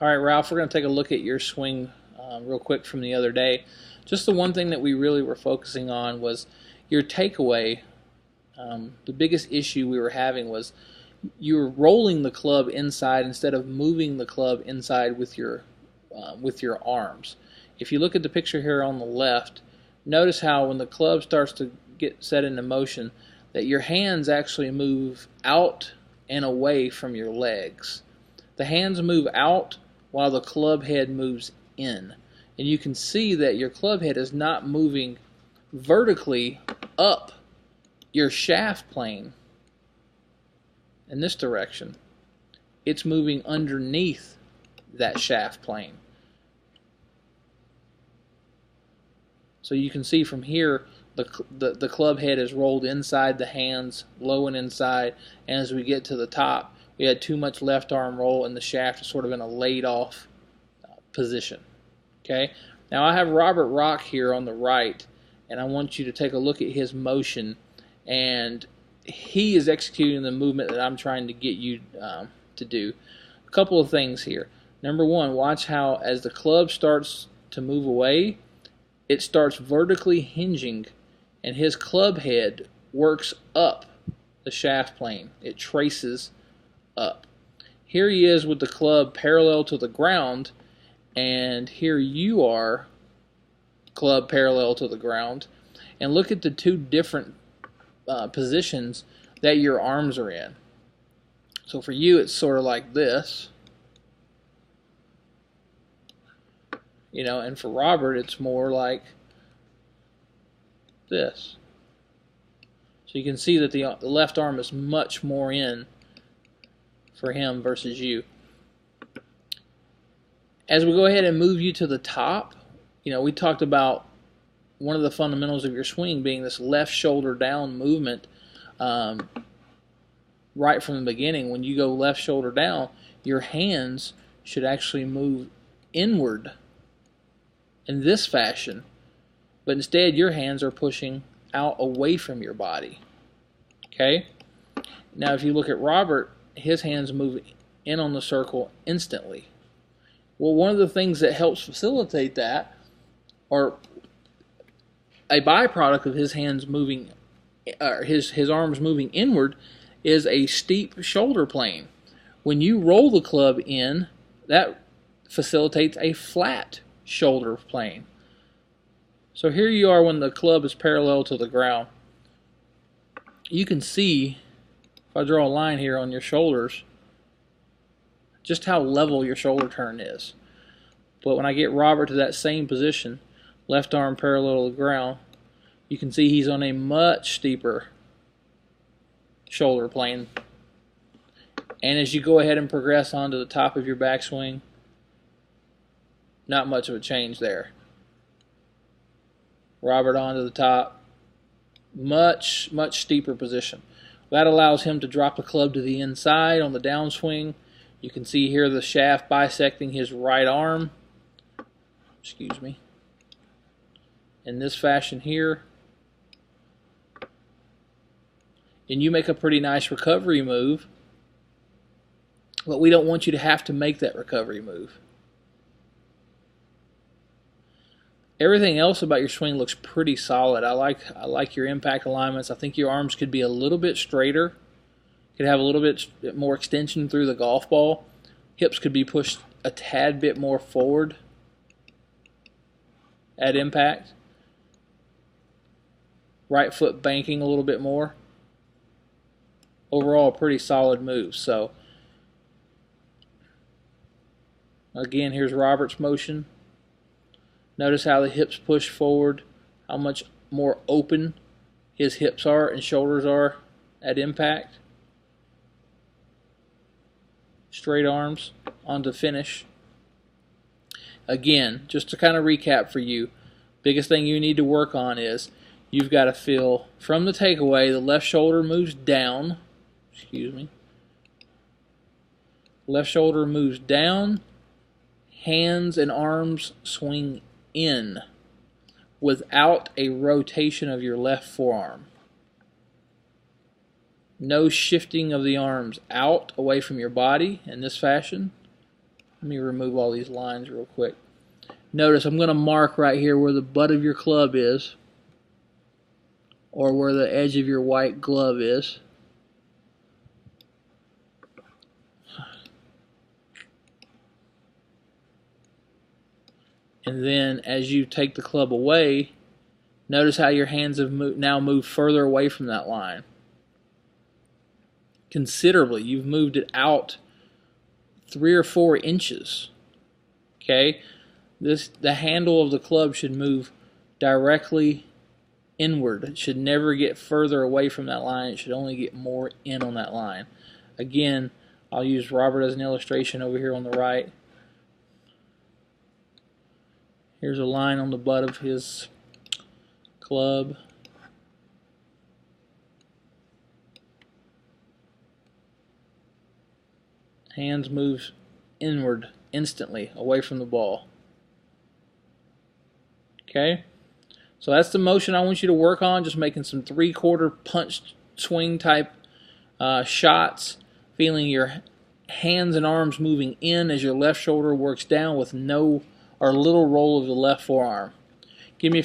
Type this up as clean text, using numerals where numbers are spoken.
All right, Ralph, we're going to take a look at your swing real quick from the other day. Just the one thing that we really were focusing on was your takeaway. The biggest issue we were having was you were rolling the club inside instead of moving the club inside with your arms. If you look at the picture here on the left, notice how when the club starts to get set into motion, that your hands actually move out and away from your legs. The hands move out while the club head moves in. And you can see that your club head is not moving vertically up your shaft plane in this direction. It's moving underneath that shaft plane. So you can see from here the club head is rolled inside the hands, low and inside, and as we get to the top, we had too much left arm roll and the shaft is sort of in a laid off position. Okay, now I have Robert Rock here on the right, and I want you to take a look at his motion, and he is executing the movement that I'm trying to get you to do. A couple of things here. Number one, watch how as the club starts to move away, it starts vertically hinging, and his club head works up the shaft plane. It traces up. Here he is with the club parallel to the ground, and here you are, club parallel to the ground. And look at the two different positions that your arms are in. So for you, it's sort of like this, you know, and for Robert, it's more like this. So you can see that the left arm is much more in for him versus you. As we go ahead and move you to the top, you know, we talked about one of the fundamentals of your swing being this left shoulder down movement right from the beginning. When you go left shoulder down, your hands should actually move inward in this fashion, but instead your hands are pushing out away from your body. Okay? Now if you look at Robert, his hands move in on the circle instantly. Well, one of the things that helps facilitate that, or a byproduct of his hands moving, or his arms moving inward, is a steep shoulder plane. When you roll the club in, that facilitates a flat shoulder plane. So here you are when the club is parallel to the ground. You can see, if I draw a line here on your shoulders, just how level your shoulder turn is. But when I get Robert to that same position, left arm parallel to the ground, you can see he's on a much steeper shoulder plane. And as you go ahead and progress onto the top of your backswing, not much of a change there. Robert onto the top, much steeper position. That allows him to drop the club to the inside on the downswing. You can see here the shaft bisecting his right arm. Excuse me. In this fashion here. And you make a pretty nice recovery move, but we don't want you to have to make that recovery move. Everything else about your swing looks pretty solid. I like your impact alignments. I think your arms could be a little bit straighter. Could have a little bit more extension through the golf ball. Hips could be pushed a tad bit more forward at impact. Right foot banking a little bit more. Overall, a pretty solid move. So, again, here's Robert's motion. Notice how the hips push forward, how much more open his hips are and shoulders are at impact. Straight arms onto finish. Again, just to kind of recap for you, biggest thing you need to work on is you've got to feel from the takeaway, the left shoulder moves down. Excuse me. Left shoulder moves down. Hands and arms swing in without a rotation of your left forearm. No shifting of the arms out away from your body in this fashion. Let me remove all these lines real quick. Notice I'm going to mark right here where the butt of your club is, or where the edge of your white glove is. And then as you take the club away, notice how your hands have now moved further away from that line. Considerably. You've moved it out 3 or 4 inches. Okay? The handle of the club should move directly inward. It should never get further away from that line. It should only get more in on that line. Again, I'll use Robert as an illustration over here on the right. Here's a line on the butt of his club. Hands move inward instantly, away from the ball. Okay? So that's the motion I want you to work on, just making some 3/4 punch swing type shots, feeling your hands and arms moving in as your left shoulder works down with no or little roll of the left forearm. Give me